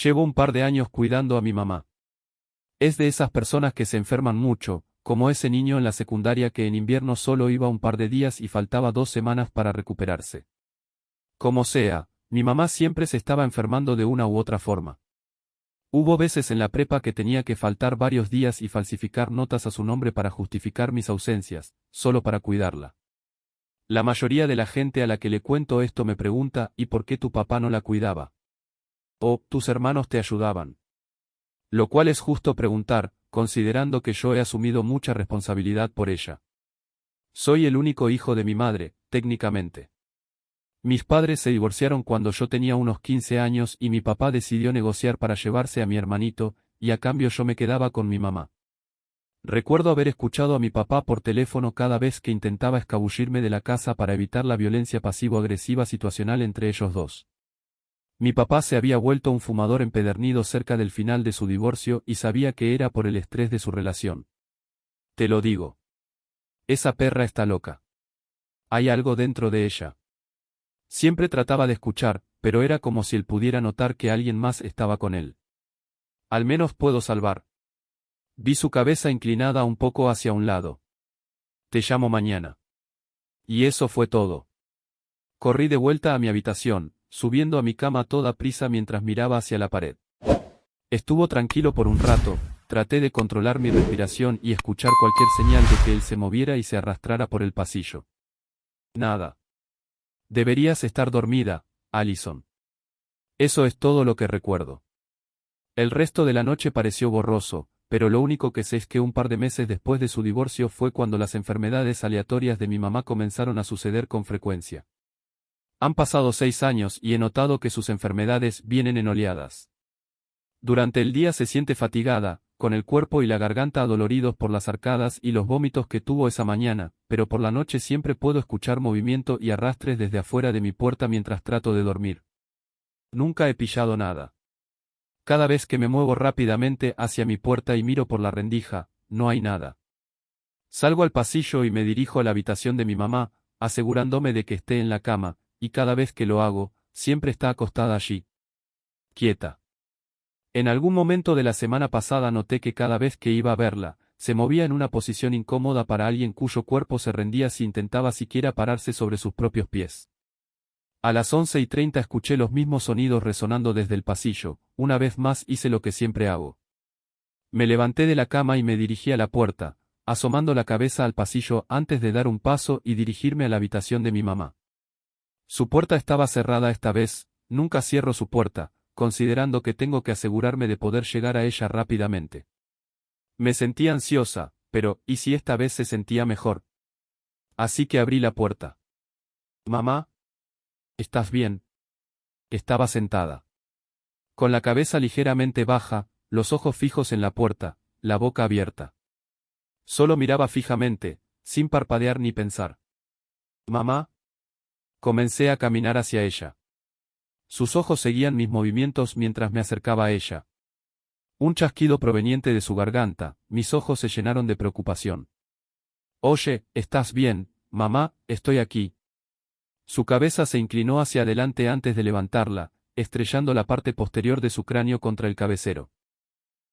Llevo un par de años cuidando a mi mamá. Es de esas personas que se enferman mucho, como ese niño en la secundaria que en invierno solo iba un par de días y faltaba 2 semanas para recuperarse. Como sea, mi mamá siempre se estaba enfermando de una u otra forma. Hubo veces en la prepa que tenía que faltar varios días y falsificar notas a su nombre para justificar mis ausencias, solo para cuidarla. La mayoría de la gente a la que le cuento esto me pregunta ¿y por qué tu papá no la cuidaba? O tus hermanos te ayudaban. Lo cual es justo preguntar, considerando que yo he asumido mucha responsabilidad por ella. Soy el único hijo de mi madre, técnicamente. Mis padres se divorciaron cuando yo tenía unos 15 años y mi papá decidió negociar para llevarse a mi hermanito, y a cambio yo me quedaba con mi mamá. Recuerdo haber escuchado a mi papá por teléfono cada vez que intentaba escabullirme de la casa para evitar la violencia pasivo-agresiva situacional entre ellos dos. Mi papá se había vuelto un fumador empedernido cerca del final de su divorcio y sabía que era por el estrés de su relación. Te lo digo. Esa perra está loca. Hay algo dentro de ella. Siempre trataba de escuchar, pero era como si él pudiera notar que alguien más estaba con él. Al menos puedo salvar. Vi su cabeza inclinada un poco hacia un lado. Te llamo mañana. Y eso fue todo. Corrí de vuelta a mi habitación, subiendo a mi cama a toda prisa mientras miraba hacia la pared. Estuvo tranquilo por un rato, traté de controlar mi respiración y escuchar cualquier señal de que él se moviera y se arrastrara por el pasillo. Nada. Deberías estar dormida, Allison. Eso es todo lo que recuerdo. El resto de la noche pareció borroso, pero lo único que sé es que un par de meses después de su divorcio fue cuando las enfermedades aleatorias de mi mamá comenzaron a suceder con frecuencia. Han pasado 6 años y he notado que sus enfermedades vienen en oleadas. Durante el día se siente fatigada, con el cuerpo y la garganta adoloridos por las arcadas y los vómitos que tuvo esa mañana, pero por la noche siempre puedo escuchar movimiento y arrastres desde afuera de mi puerta mientras trato de dormir. Nunca he pillado nada. Cada vez que me muevo rápidamente hacia mi puerta y miro por la rendija, no hay nada. Salgo al pasillo y me dirijo a la habitación de mi mamá, asegurándome de que esté en la cama, y cada vez que lo hago, siempre está acostada allí. Quieta. En algún momento de la semana pasada noté que cada vez que iba a verla, se movía en una posición incómoda para alguien cuyo cuerpo se rendía si intentaba siquiera pararse sobre sus propios pies. A las 11:30 escuché los mismos sonidos resonando desde el pasillo, una vez más hice lo que siempre hago. Me levanté de la cama y me dirigí a la puerta, asomando la cabeza al pasillo antes de dar un paso y dirigirme a la habitación de mi mamá. Su puerta estaba cerrada esta vez, nunca cierro su puerta, considerando que tengo que asegurarme de poder llegar a ella rápidamente. Me sentía ansiosa, pero ¿y si esta vez se sentía mejor? Así que abrí la puerta. Mamá, ¿estás bien? Estaba sentada. Con la cabeza ligeramente baja, los ojos fijos en la puerta, la boca abierta. Solo miraba fijamente, sin parpadear ni pensar. Mamá. Comencé a caminar hacia ella. Sus ojos seguían mis movimientos mientras me acercaba a ella. Un chasquido proveniente de su garganta, mis ojos se llenaron de preocupación. Oye, ¿estás bien, mamá? Estoy aquí. Su cabeza se inclinó hacia adelante antes de levantarla, estrellando la parte posterior de su cráneo contra el cabecero.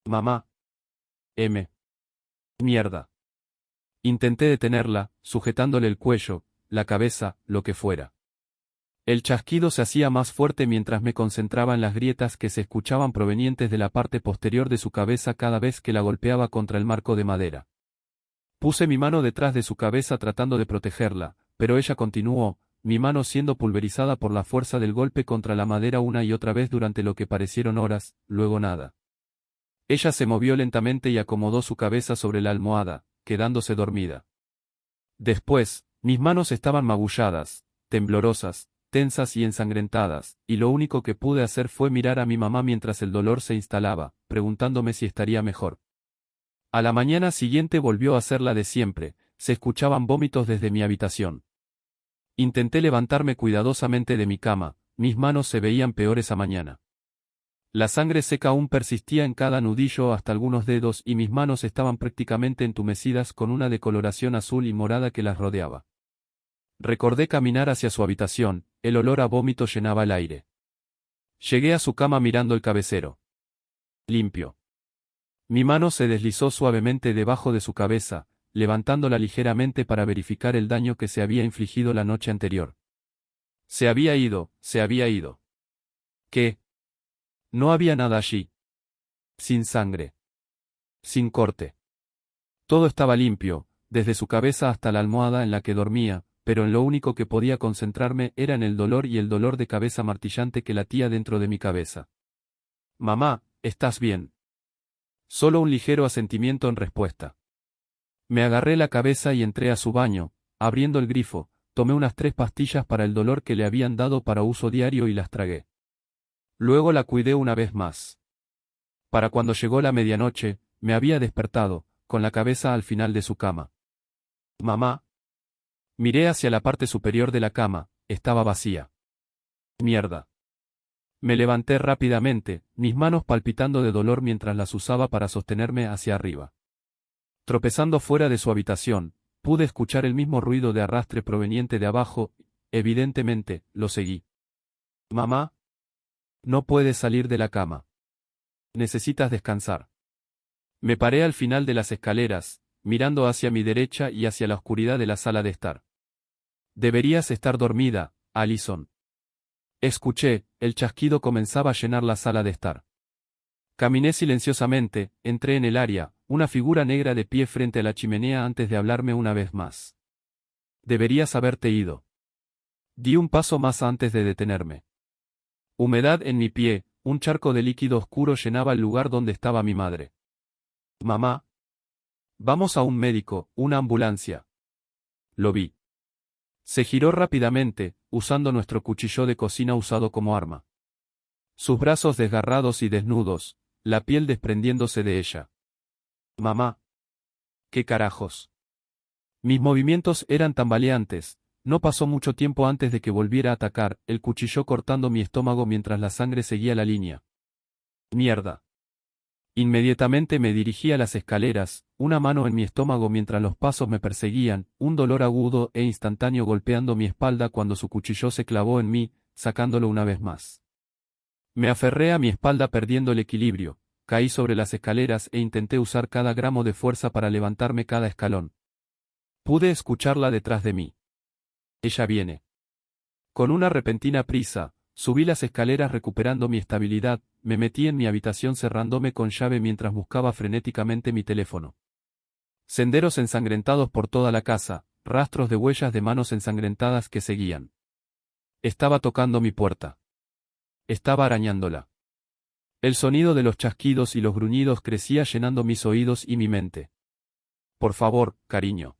Mamá. Mierda. Intenté detenerla, sujetándole el cuello, la cabeza, lo que fuera. El chasquido se hacía más fuerte mientras me concentraba en las grietas que se escuchaban provenientes de la parte posterior de su cabeza cada vez que la golpeaba contra el marco de madera. Puse mi mano detrás de su cabeza tratando de protegerla, pero ella continuó, mi mano siendo pulverizada por la fuerza del golpe contra la madera una y otra vez durante lo que parecieron horas, luego nada. Ella se movió lentamente y acomodó su cabeza sobre la almohada, quedándose dormida. Después, mis manos estaban magulladas, temblorosas, tensas y ensangrentadas, y lo único que pude hacer fue mirar a mi mamá mientras el dolor se instalaba, preguntándome si estaría mejor. A la mañana siguiente volvió a ser la de siempre, se escuchaban vómitos desde mi habitación. Intenté levantarme cuidadosamente de mi cama, mis manos se veían peor esa mañana. La sangre seca aún persistía en cada nudillo hasta algunos dedos y mis manos estaban prácticamente entumecidas con una decoloración azul y morada que las rodeaba. Recordé caminar hacia su habitación, el olor a vómito llenaba el aire. Llegué a su cama mirando el cabecero. Limpio. Mi mano se deslizó suavemente debajo de su cabeza, levantándola ligeramente para verificar el daño que se había infligido la noche anterior. Se había ido, se había ido. ¿Qué? No había nada allí. Sin sangre. Sin corte. Todo estaba limpio, desde su cabeza hasta la almohada en la que dormía, pero en lo único que podía concentrarme era en el dolor y el dolor de cabeza martillante que latía dentro de mi cabeza. Mamá, ¿estás bien? Solo un ligero asentimiento en respuesta. Me agarré la cabeza y entré a su baño, abriendo el grifo, tomé unas 3 pastillas para el dolor que le habían dado para uso diario y las tragué. Luego la cuidé una vez más. Para cuando llegó la medianoche, me había despertado, con la cabeza al final de su cama. Mamá. Miré hacia la parte superior de la cama, estaba vacía. Mierda. Me levanté rápidamente, mis manos palpitando de dolor mientras las usaba para sostenerme hacia arriba. Tropezando fuera de su habitación, pude escuchar el mismo ruido de arrastre proveniente de abajo, evidentemente, lo seguí. Mamá. No puedes salir de la cama. Necesitas descansar. Me paré al final de las escaleras, mirando hacia mi derecha y hacia la oscuridad de la sala de estar. Deberías estar dormida, Allison. Escuché, el chasquido comenzaba a llenar la sala de estar. Caminé silenciosamente, entré en el área, una figura negra de pie frente a la chimenea antes de hablarme una vez más. Deberías haberte ido. Di un paso más antes de detenerme. Humedad en mi pie, un charco de líquido oscuro llenaba el lugar donde estaba mi madre. Mamá. Vamos a un médico, una ambulancia. Lo vi. Se giró rápidamente, usando nuestro cuchillo de cocina usado como arma. Sus brazos desgarrados y desnudos, la piel desprendiéndose de ella. Mamá. ¿Qué carajos? Mis movimientos eran tambaleantes, no pasó mucho tiempo antes de que volviera a atacar, el cuchillo cortando mi estómago mientras la sangre seguía la línea. Mierda. Inmediatamente me dirigí a las escaleras, una mano en mi estómago mientras los pasos me perseguían, un dolor agudo e instantáneo golpeando mi espalda cuando su cuchillo se clavó en mí, sacándolo una vez más. Me aferré a mi espalda perdiendo el equilibrio, caí sobre las escaleras e intenté usar cada gramo de fuerza para levantarme cada escalón. Pude escucharla detrás de mí. Ella viene. Con una repentina prisa, subí las escaleras recuperando mi estabilidad, me metí en mi habitación cerrándome con llave mientras buscaba frenéticamente mi teléfono. Senderos ensangrentados por toda la casa, rastros de huellas de manos ensangrentadas que seguían. Estaba tocando mi puerta. Estaba arañándola. El sonido de los chasquidos y los gruñidos crecía llenando mis oídos y mi mente. Por favor, cariño.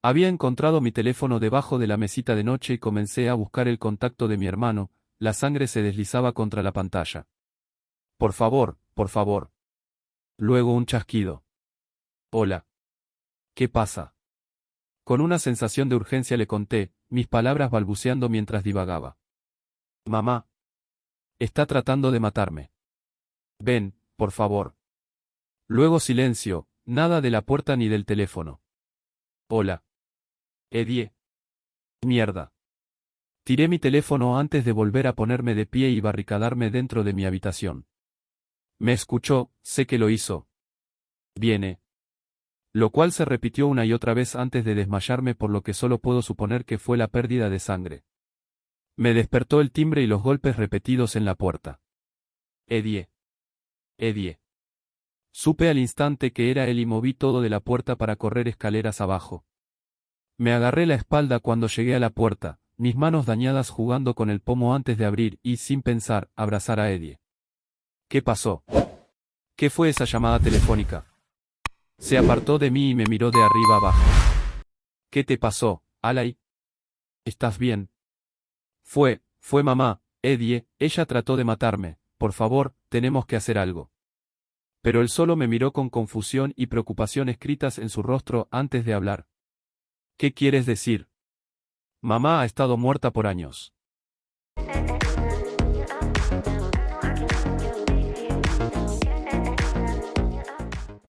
Había encontrado mi teléfono debajo de la mesita de noche y comencé a buscar el contacto de mi hermano, la sangre se deslizaba contra la pantalla. Por favor, por favor. Luego un chasquido. Hola. ¿Qué pasa? Con una sensación de urgencia le conté, mis palabras balbuceando mientras divagaba. Mamá. Está tratando de matarme. Ven, por favor. Luego silencio, nada de la puerta ni del teléfono. Hola. Eddie. Mierda. Tiré mi teléfono antes de volver a ponerme de pie y barricadarme dentro de mi habitación. Me escuchó, sé que lo hizo. Viene. Lo cual se repitió una y otra vez antes de desmayarme, por lo que solo puedo suponer que fue la pérdida de sangre. Me despertó el timbre y los golpes repetidos en la puerta. Eddie. Eddie. Supe al instante que era él y moví todo de la puerta para correr escaleras abajo. Me agarré la espalda cuando llegué a la puerta, mis manos dañadas jugando con el pomo antes de abrir y, sin pensar, abrazar a Eddie. ¿Qué pasó? ¿Qué fue esa llamada telefónica? Se apartó de mí y me miró de arriba abajo. ¿Qué te pasó, Alay? ¿Estás bien? Fue mamá, Eddie, ella trató de matarme, por favor, tenemos que hacer algo. Pero él solo me miró con confusión y preocupación escritas en su rostro antes de hablar. ¿Qué quieres decir? Mamá ha estado muerta por años.